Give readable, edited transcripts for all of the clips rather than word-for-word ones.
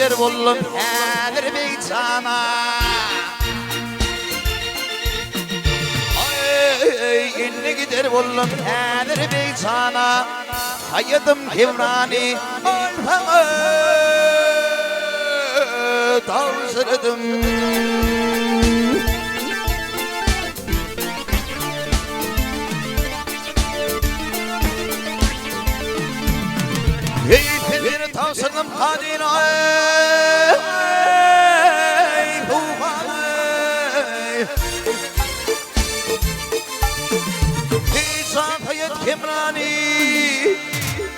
gider oğlum her bir sana. Inni gider oğlum her bir sana. Hayatım Kemrani alfamı tavsırdım. Heyfenleri tavsırdım kadina ey tufanı. Heysan hayat Kemrani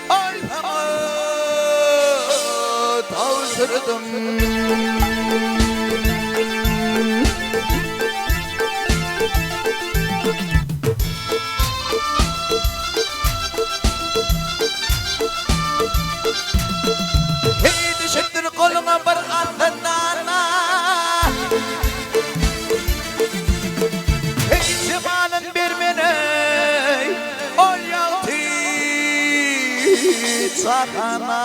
alfamı tavsırdım. Koluma bir atladana hey zamanın bir mene ol yaltı sakana.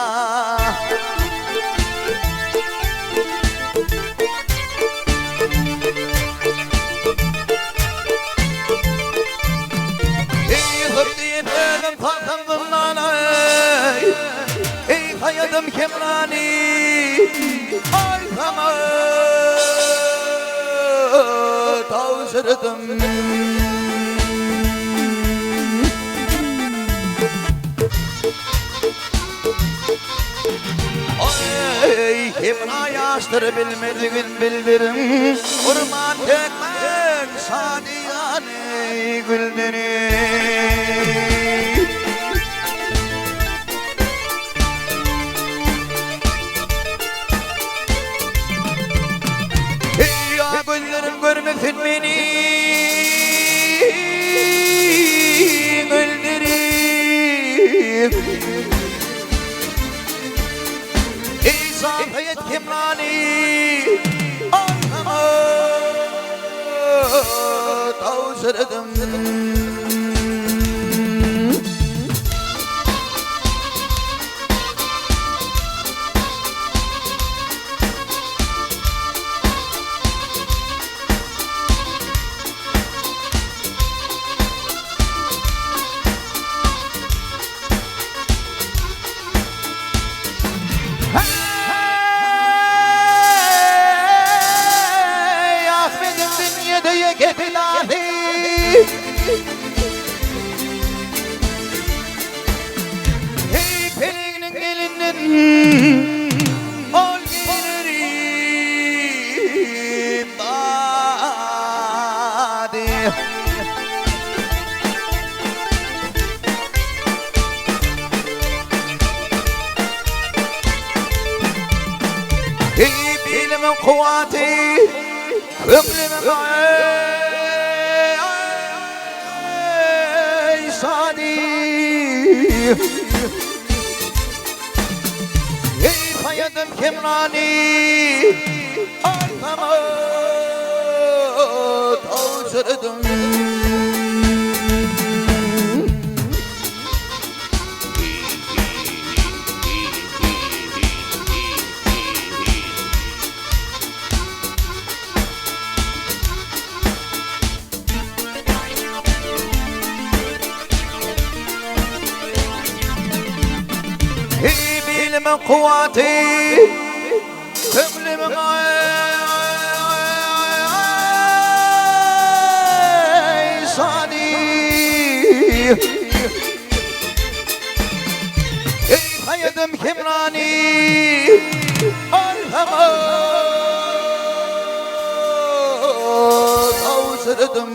Hey hıbdiye benim kalkandım nana hey hayatım Kemrani alfamı tavsırdım. Ay Kemna yaştır bilmediğin bildirim orman tekmek sadiyane gülleri. Güllerim görmesin beni güllerim. Ey Zahayet Kemrani alfamı tavsırdım. Hey pelinin gelinin ol gelirim badi. Hey bilimin kuvveti ömrümün hey hayatım Kemrani alfamı tavsırdım. Hey bilimin kuvveti ömrümün sani. Hey hayatım Kemrani alfamı tavsırdım.